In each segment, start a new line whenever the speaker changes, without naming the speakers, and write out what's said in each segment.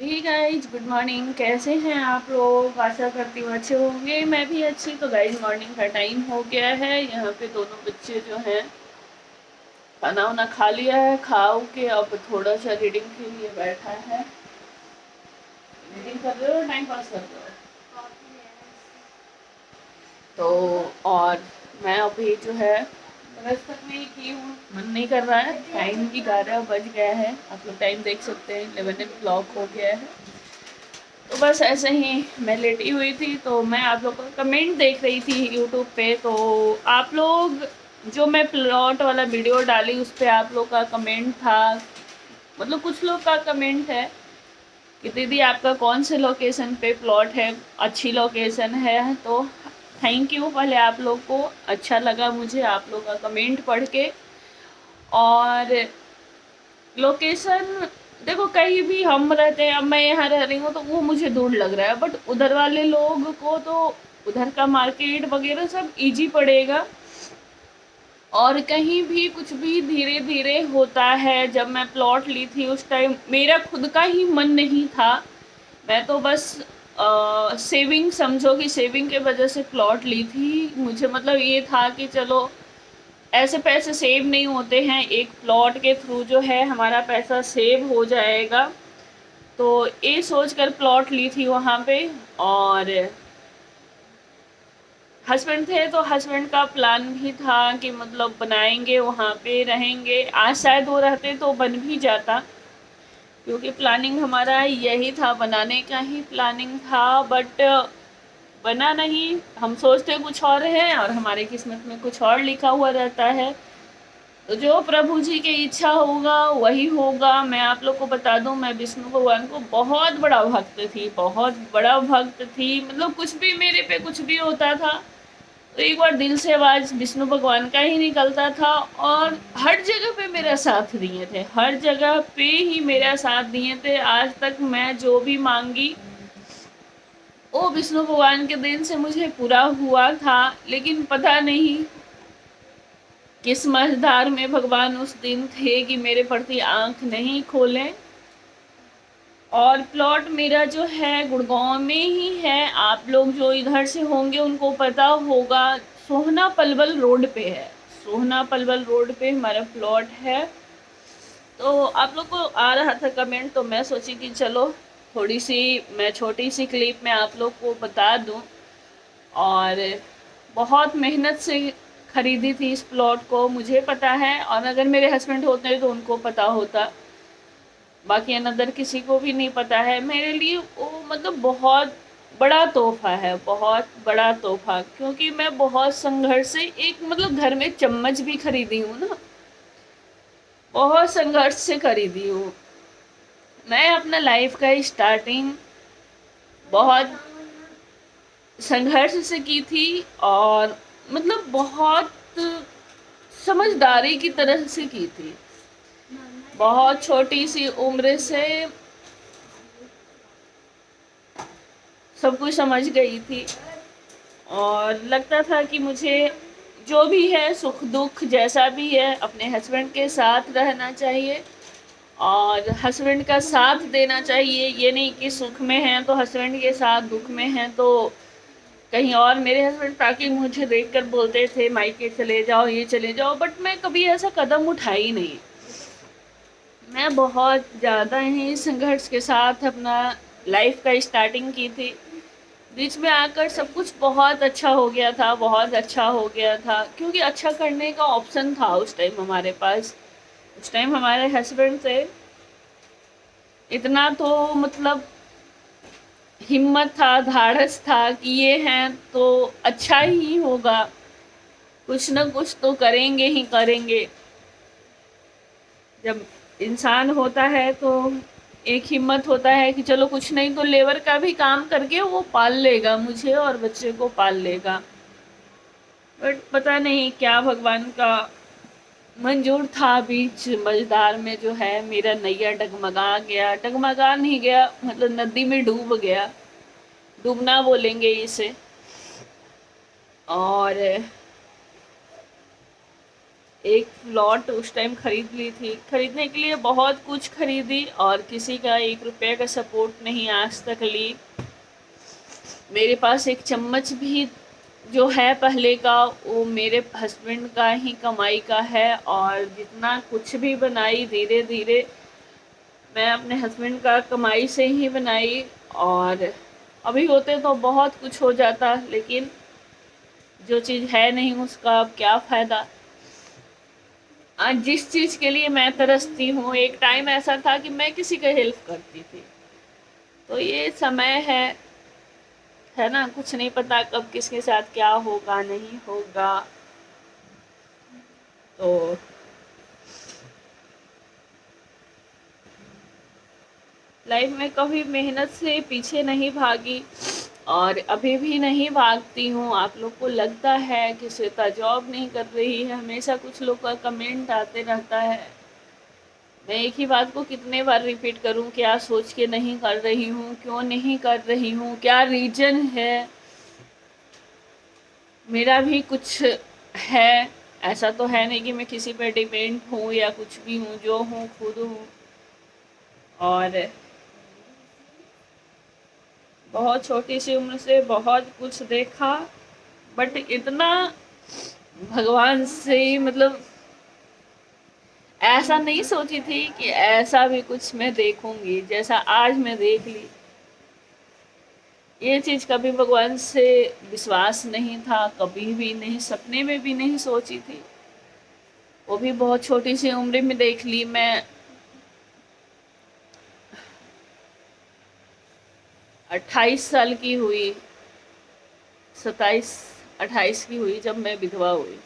Hey guys, good morning. कैसे हैं आप लोग? आशा करती हूँ अच्छे होंगे। मैं भी अच्छी। तो गाइज, मॉर्निंग का टाइम हो गया है। यहाँ पे दोनों बच्चे जो हैं खाना वाना खा लिया है। खाओ के अब थोड़ा सा रीडिंग के लिए बैठा है। रीडिंग कर रहे हो, टाइम पास कर रहे हो? तो और मैं अभी जो है ब्रश तक नहीं की हूँ, मन नहीं कर रहा है। टाइम भी 11 बज गया है। आप लोग टाइम देख सकते हैं, 11 o'clock हो गया है। तो बस ऐसे ही मैं लेटी हुई थी, तो मैं आप लोग का कमेंट देख रही थी यूट्यूब पे। तो आप लोग जो मैं प्लॉट वाला वीडियो डाली उस पर आप लोग का कमेंट था, मतलब कुछ लोग का कमेंट है कि दीदी आपका कौन से लोकेशन पे प्लॉट है, अच्छी लोकेशन है। तो थैंक यू पहले आप लोग को। अच्छा लगा मुझे आप लोग का कमेंट पढ़ के। और लोकेशन देखो, कहीं भी हम रहते हैं, अब मैं यहाँ रह रही हूँ तो वो मुझे दूर लग रहा है, बट उधर वाले लोग को तो उधर का मार्केट वगैरह सब इजी पड़ेगा। और कहीं भी कुछ भी धीरे धीरे होता है। जब मैं प्लॉट ली थी उस टाइम मेरा खुद का ही मन नहीं था। मैं तो बस सेविंग, समझो कि सेविंग के वजह से प्लॉट ली थी। मुझे मतलब ये था कि चलो ऐसे पैसे सेव नहीं होते हैं, एक प्लॉट के थ्रू जो है हमारा पैसा सेव हो जाएगा। तो ये सोचकर प्लॉट ली थी वहाँ पे। और हस्बैंड थे तो हस्बैंड का प्लान भी था कि मतलब बनाएंगे, वहाँ पे रहेंगे। आज शायद वो रहते तो बन भी जाता, क्योंकि प्लानिंग हमारा यही था, बनाने का ही प्लानिंग था। बट बना नहीं। हम सोचते कुछ और है और हमारे किस्मत में कुछ और लिखा हुआ रहता है। तो जो प्रभु जी की इच्छा होगा वही होगा। मैं आप लोग को बता दूं, मैं विष्णु भगवान को बहुत बड़ा भक्त थी, बहुत बड़ा भक्त थी। मतलब कुछ भी मेरे पे कुछ भी होता था तो एक बार दिल से आवाज विष्णु भगवान का ही निकलता था। और हर जगह पे मेरा साथ दिए थे, हर जगह पे ही मेरा साथ दिए थे। आज तक मैं जो भी मांगी वो विष्णु भगवान के दिन से मुझे पूरा हुआ था। लेकिन पता नहीं किस मझधार में भगवान उस दिन थे कि मेरे प्रति आंख नहीं खोले। और प्लॉट मेरा जो है गुड़गांव में ही है। आप लोग जो इधर से होंगे उनको पता होगा, सोहना पलवल रोड पे है। सोहना पलवल रोड पे हमारा प्लॉट है। तो आप लोग को आ रहा था कमेंट, तो मैं सोची कि चलो थोड़ी सी मैं छोटी सी क्लिप में आप लोग को बता दूं। और बहुत मेहनत से खरीदी थी इस प्लॉट को, मुझे पता है। और अगर मेरे हस्बैंड होते तो उनको पता होता, बाकी अनदर किसी को भी नहीं पता है। मेरे लिए वो मतलब बहुत बड़ा तोहफा है, बहुत बड़ा तोहफा। क्योंकि मैं बहुत संघर्ष से एक मतलब घर में चम्मच भी खरीदी हूँ ना, बहुत संघर्ष से खरीदी हूँ। मैं अपना लाइफ का स्टार्टिंग बहुत संघर्ष से की थी। और मतलब बहुत समझदारी की तरह से की थी। बहुत छोटी सी उम्र से सब कुछ समझ गई थी। और लगता था कि मुझे जो भी है सुख दुख जैसा भी है अपने हस्बैंड के साथ रहना चाहिए और हस्बैंड का साथ देना चाहिए। ये नहीं कि सुख में हैं तो हस्बैंड के साथ, दुख में हैं तो कहीं और। मेरे हस्बैंड ताकि मुझे देखकर बोलते थे मायके चले जाओ, ये चले जाओ, बट मैं कभी ऐसा कदम उठाई नहीं। मैं बहुत ज़्यादा ही संघर्ष के साथ अपना लाइफ का स्टार्टिंग की थी। बीच में आकर सब कुछ बहुत अच्छा हो गया था, बहुत अच्छा हो गया था। क्योंकि अच्छा करने का ऑप्शन था उस टाइम हमारे पास। उस टाइम हमारे हस्बैंड से इतना तो मतलब हिम्मत था, धाड़स था कि ये हैं तो अच्छा ही होगा, कुछ ना कुछ तो करेंगे ही करेंगे। जब इंसान होता है तो एक हिम्मत होता है कि चलो कुछ नहीं तो लेबर का भी काम करके वो पाल लेगा, मुझे और बच्चे को पाल लेगा। बट पता नहीं क्या भगवान का मंजूर था। बीच मझधार में जो है मेरा नैया डगमगा गया, डगमगा नहीं गया मतलब नदी में डूब गया, डूबना बोलेंगे इसे। और एक प्लॉट उस टाइम खरीद ली थी। खरीदने के लिए बहुत कुछ खरीदी और किसी का 1 रुपये का सपोर्ट नहीं आज तक ली। मेरे पास एक चम्मच भी जो है पहले का, वो मेरे हस्बैंड का ही कमाई का है। और जितना कुछ भी बनाई धीरे धीरे मैं अपने हस्बैंड का कमाई से ही बनाई। और अभी होते तो बहुत कुछ हो जाता, लेकिन जो चीज़ है नहीं उसका अब क्या फ़ायदा। आज जिस चीज़ के लिए मैं तरसती हूँ, एक टाइम ऐसा था कि मैं किसी का हेल्प करती थी। तो ये समय है ना, कुछ नहीं पता कब किसके साथ क्या होगा नहीं होगा। तो लाइफ में कभी मेहनत से पीछे नहीं भागी और अभी भी नहीं भागती हूँ। आप लोग को लगता है कि श्वेता जॉब नहीं कर रही है, हमेशा कुछ लोग का कमेंट आते रहता है। मैं एक ही बात को कितने बार रिपीट करूँ, क्या सोच के नहीं कर रही हूँ, क्यों नहीं कर रही हूँ, क्या रीजन है। मेरा भी कुछ है, ऐसा तो है नहीं कि मैं किसी पर डिपेंड हूँ या कुछ भी हूँ। जो हूँ खुद हूँ। और बहुत छोटी सी उम्र से बहुत कुछ देखा, बट इतना भगवान से मतलब ऐसा नहीं सोची थी कि ऐसा भी कुछ मैं देखूंगी जैसा आज मैं देख ली। ये चीज़ कभी भगवान से विश्वास नहीं था, कभी भी नहीं, सपने में भी नहीं सोची थी। वो भी बहुत छोटी सी उम्र में देख ली। मैं 28 साल की हुई, 27-28 की हुई जब मैं विधवा हुई।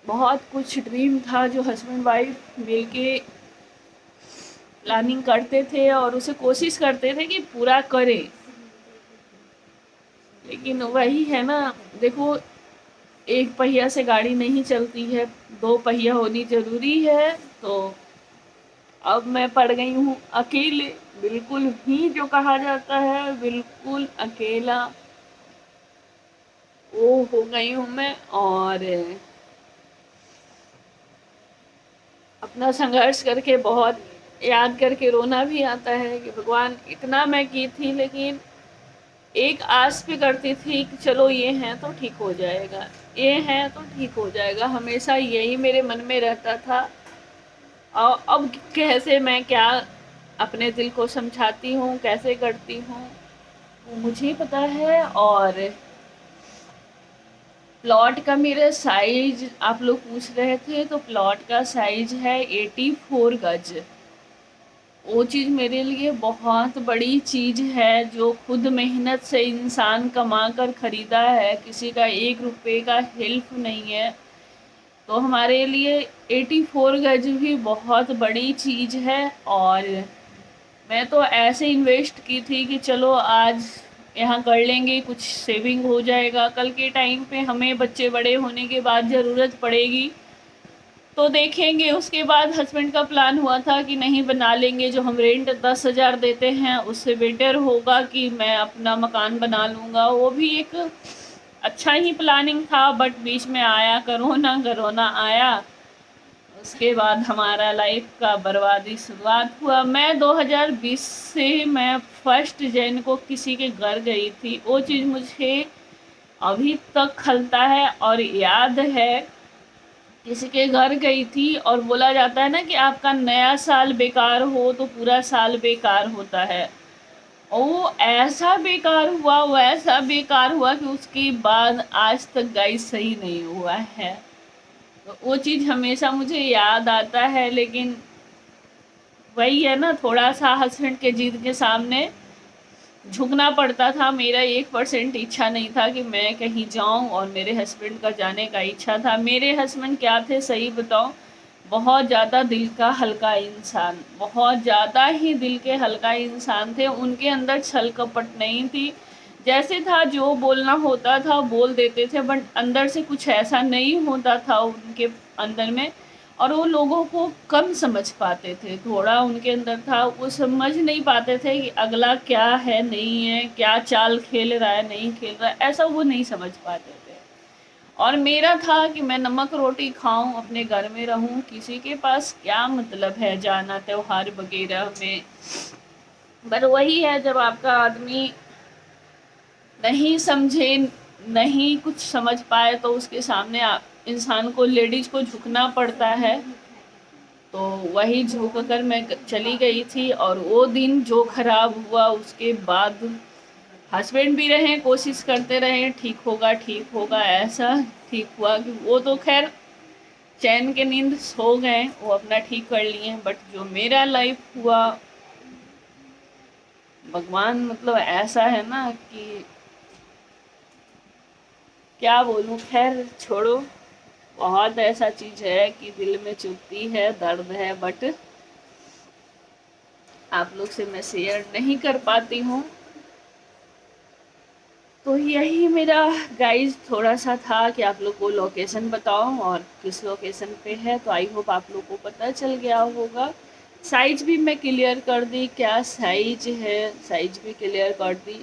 बहुत कुछ ड्रीम था जो हस्बैंड वाइफ मिलके प्लानिंग करते थे और उसे कोशिश करते थे कि पूरा करें। लेकिन वही है ना, देखो, एक पहिया से गाड़ी नहीं चलती है, 2 पहिया होनी जरूरी है। तो अब मैं पड़ गई हूँ अकेले, बिल्कुल ही जो कहा जाता है बिल्कुल अकेला वो हो गई हूँ मैं। और अपना संघर्ष करके बहुत याद करके रोना भी आता है कि भगवान, इतना मैं की थी लेकिन एक आस भी करती थी कि चलो ये है तो ठीक हो जाएगा, ये है तो ठीक हो जाएगा, हमेशा यही मेरे मन में रहता था। और अब कैसे मैं क्या अपने दिल को समझाती हूँ, कैसे करती हूँ, वो मुझे पता है। और प्लॉट का मेरा साइज आप लोग पूछ रहे थे, तो प्लॉट का साइज है 84 गज। वो चीज़ मेरे लिए बहुत बड़ी चीज़ है, जो खुद मेहनत से इंसान कमा कर ख़रीदा है, किसी का 1 रुपये का हेल्प नहीं है। तो हमारे लिए 84 गज भी बहुत बड़ी चीज़ है। और मैं तो ऐसे इन्वेस्ट की थी कि चलो आज यहाँ कर लेंगे, कुछ सेविंग हो जाएगा, कल के टाइम पे हमें बच्चे बड़े होने के बाद ज़रूरत पड़ेगी तो देखेंगे। उसके बाद हस्बैंड का प्लान हुआ था कि नहीं, बना लेंगे, जो हम रेंट 10,000 देते हैं उससे बेटर होगा कि मैं अपना मकान बना लूँगा। वो भी एक अच्छा ही प्लानिंग था, बट बीच में आया कोरोना आया। उसके बाद हमारा लाइफ का बर्बादी शुरुआत हुआ। मैं 2020 से मैं 1 जनवरी को किसी के घर गई थी, वो चीज़ मुझे अभी तक खलता है और याद है। किसी के घर गई थी और बोला जाता है ना कि आपका नया साल बेकार हो तो पूरा साल बेकार होता है। और वो ऐसा बेकार हुआ, वैसा बेकार हुआ कि उसके बाद आज तक गाइस सही नहीं हुआ है। तो वो चीज़ हमेशा मुझे याद आता है। लेकिन वही है ना, थोड़ा सा हस्बैंड के जिद के सामने झुकना पड़ता था। मेरा 1% इच्छा नहीं था कि मैं कहीं जाऊं, और मेरे हस्बैंड का जाने का इच्छा था। मेरे हस्बैंड क्या थे सही बताऊं, बहुत ज़्यादा दिल का हल्का इंसान, बहुत ज़्यादा ही दिल के हल्का इंसान थे। उनके अंदर छल कपट नहीं थी। जैसे था, जो बोलना होता था बोल देते थे, बट अंदर से कुछ ऐसा नहीं होता था उनके अंदर में। और वो लोगों को कम समझ पाते थे, थोड़ा उनके अंदर था, वो समझ नहीं पाते थे कि अगला क्या है नहीं है, क्या चाल खेल रहा है नहीं खेल रहा है, ऐसा वो नहीं समझ पाते थे। और मेरा था कि मैं नमक रोटी खाऊं, अपने घर में रहूं, किसी के पास क्या मतलब है जाना त्योहार वगैरह में। पर वही है, जब आपका आदमी नहीं समझे, नहीं कुछ समझ पाए, तो उसके सामने इंसान को, लेडीज को झुकना पड़ता है। तो वही झुक कर मैं चली गई थी। और वो दिन जो खराब हुआ, उसके बाद हस्बैंड भी रहे, कोशिश करते रहे ठीक होगा, ऐसा ठीक हुआ कि वो तो खैर चैन के नींद सो गए, वो अपना ठीक कर लिए। बट जो मेरा लाइफ हुआ, भगवान मतलब ऐसा है ना कि क्या बोलूं, खैर छोड़ो। बहुत ऐसा चीज है कि दिल में चुभती है, दर्द है, बट आप लोग से मैं शेयर नहीं कर पाती हूँ। तो यही मेरा गाइज थोड़ा सा था कि आप लोग को लोकेशन बताओ और किस लोकेशन पे है। तो आई होप आप लोग को पता चल गया होगा। साइज भी मैं क्लियर कर दी, क्या साइज है, साइज भी क्लियर कर दी।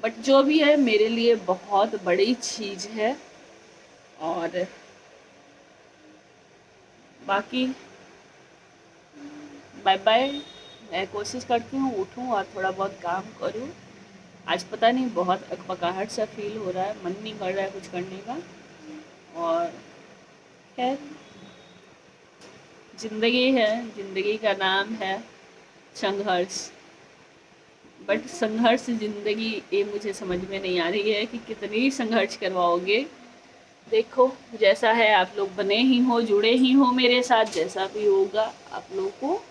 बट जो भी है मेरे लिए बहुत बड़ी चीज़ है। और बाकी बाय बाय। मैं कोशिश करती हूँ उठूँ और थोड़ा बहुत काम करूँ। आज पता नहीं, बहुत अकबकाहट सा फील हो रहा है, मन नहीं कर रहा है कुछ करने का। और खैर, ज़िंदगी है, ज़िंदगी का नाम है संघर्ष। बट संघर्ष ज़िंदगी, ये मुझे समझ में नहीं आ रही है कि कितनी संघर्ष करवाओगे। देखो जैसा है, आप लोग बने ही हो, जुड़े ही हो मेरे साथ, जैसा भी होगा आप लोग को